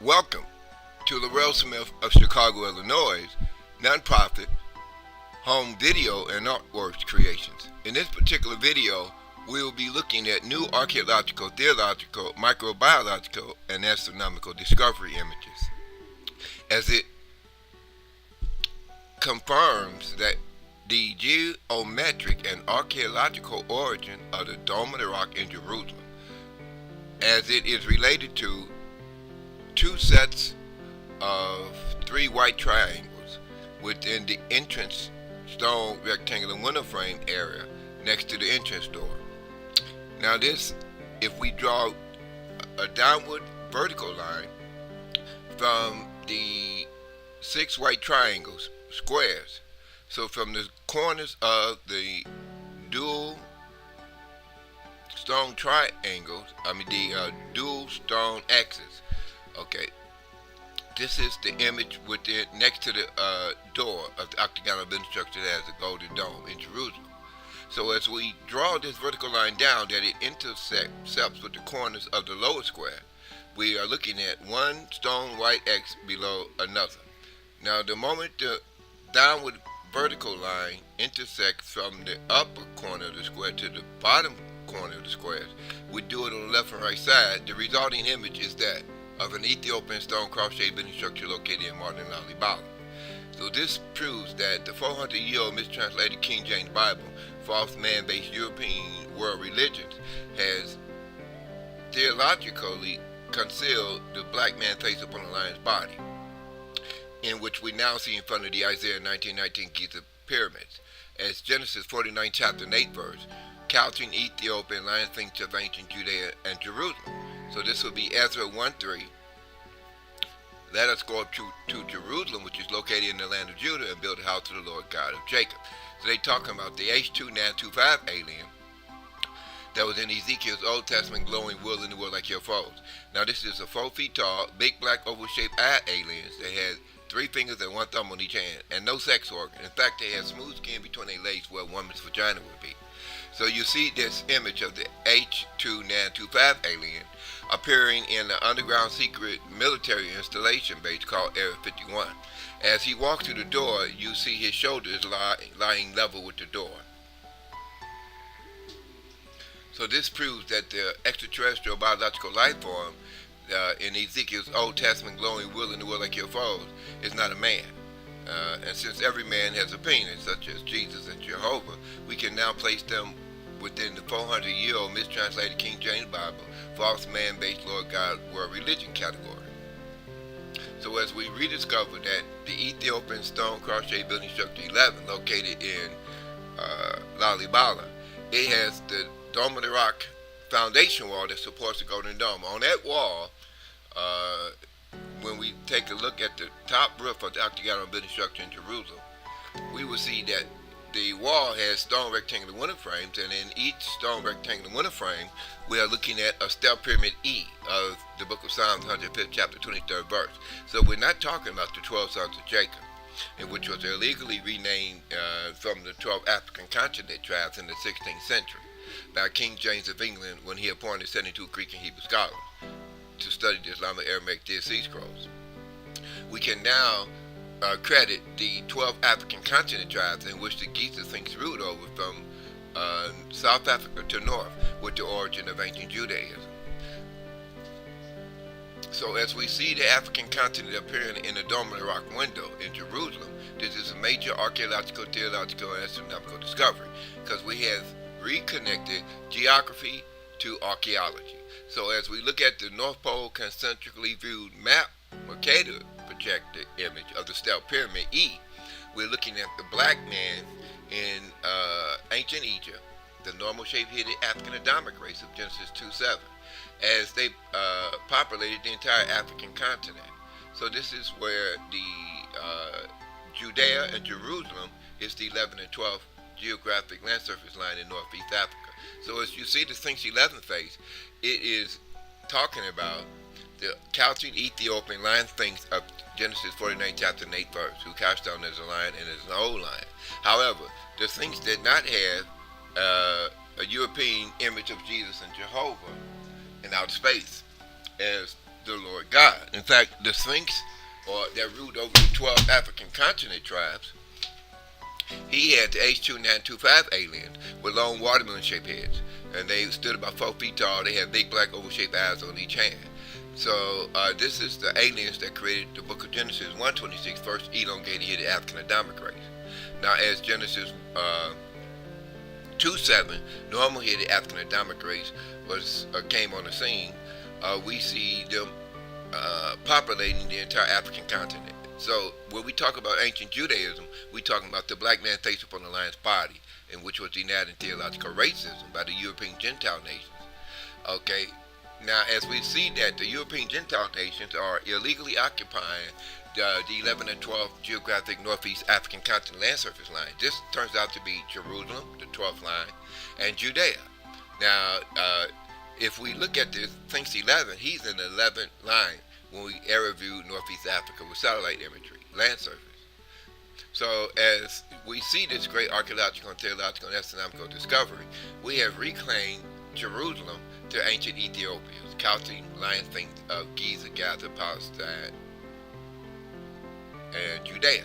Welcome to Lorel Smith of Chicago, Illinois, nonprofit home video and artworks creations. In this particular video, we will be looking at new archaeological, theological, microbiological, and astronomical discovery images, as it confirms that the geometric and archaeological origin of the Dome of the Rock in Jerusalem, as it is related to two sets of three white triangles within the entrance stone rectangular window frame area next to the entrance door. Now this, if we draw a downward vertical line from the six white triangles, squares, so from the corners of the dual stone triangles, dual stone axes. Okay, this is the image within next to the door of the octagonal building structure that has the golden dome in Jerusalem. So as we draw this vertical line down that it intersects with the corners of the lower square, we are looking at one stone white X below another. Now the moment the downward vertical line intersects from the upper corner of the square to the bottom corner of the squares, we do it on the left and right side. The resulting image is that of an Ethiopian stone cross-shaped building structure located in modern Lalibela. So this proves that the 400-year-old mistranslated King James Bible, false man-based European world religions, has theologically concealed the black man's face upon the lion's body, in which we now see in front of the Isaiah 19:19 Giza pyramids, as Genesis 49 chapter and 8 verse, couching Ethiopian lion sphinx of ancient Judea and Jerusalem. So this will be Ezra 1:3. Let us go up to Jerusalem, which is located in the land of Judah, and build a house to the Lord God of Jacob. So they talking about the H2925 alien that was in Ezekiel's Old Testament glowing wool in the world like your foes. Now this is a 4 feet tall, big black oval shaped eye aliens that had 3 fingers and 1 thumb on each hand, and no sex organ. In fact, they had smooth skin between their legs where a woman's vagina would be. So you see this image of the H2925 alien appearing in the underground secret military installation base called Area 51. As he walks through the door, you see his shoulders lying level with the door. So this proves that the extraterrestrial biological life form in Ezekiel's Old Testament glowing wool in the world like your foes is not a man. And since every man has a penis, such as Jesus and Jehovah, we can now place them within the 400-year-old mistranslated King James Bible, false man-based Lord God world religion category. So as we rediscover that the Ethiopian stone cross-shaped building structure 11 located in Lalibela, it has the Dome of the Rock foundation wall that supports the Golden Dome. On that wall, when we take a look at the top roof of the octagonal building structure in Jerusalem, we will see that the wall has stone rectangular window frames, and in each stone rectangular window frame, we are looking at a step pyramid E of the book of Psalms, 105th chapter, 23rd verse. So we're not talking about the 12 sons of Jacob, in which was illegally renamed from the 12 African continent tribes in the 16th century by King James of England when he appointed 72 Greek and Hebrew scholars to study the Islamic Aramaic Dead Sea Scrolls. We can now credit the 12 African continent tribes in which the giza-sphinx ruled over from South Africa to north with the origin of ancient Judaism. So as we see the African continent appearing in the Dome of the Rock window in Jerusalem, this is a major archaeological, theological, and astronomical discovery, because we have reconnected geography to archaeology. So as we look at the North Pole concentrically viewed map, Mercator projected image of the Stealth Pyramid E, we're looking at the black man in ancient Egypt, the normal shape-headed African Adamic race of Genesis 2:7, as they populated the entire African continent. So this is where the Judea and Jerusalem is the 11th and 12th geographic land surface line in Northeast Africa. So as you see the Sphinx 11 face, it is talking about the couching Ethiopian lion sphinx of Genesis 49 chapter and 8 verse, who couched down as a lion and as an old lion. However, the sphinx did not have a European image of Jesus and Jehovah in outer space, as the Lord God. In fact, the Sphinx, or that ruled over the 12 African continent tribes, he had the H2925 aliens with long watermelon-shaped heads, and they stood about 4 feet tall. They had big black oval-shaped eyes on each hand. So this is the aliens that created the book of Genesis 1:26, first elongated-headed African Adamic race. Now, as Genesis 2:7, normal-headed African Adamic race came on the scene, we see them populating the entire African continent. So when we talk about ancient Judaism, we talking about the black man faced upon the lion's body, in which was denied in theological racism by the European Gentile nations. Okay, now as we see that the European Gentile nations are illegally occupying the 11 and 12 geographic northeast African continent land surface line. This turns out to be Jerusalem, the 12th line, and Judea. Now, if we look at this Sphinx 11, he's in the 11th line when we aerial view Northeast Africa with satellite imagery, land surface. So as we see this great archaeological and theological and astronomical discovery, we have reclaimed Jerusalem to ancient Ethiopia, Chaldean, Lion Sphinx of Giza, Gaza, Palestine, and Judea.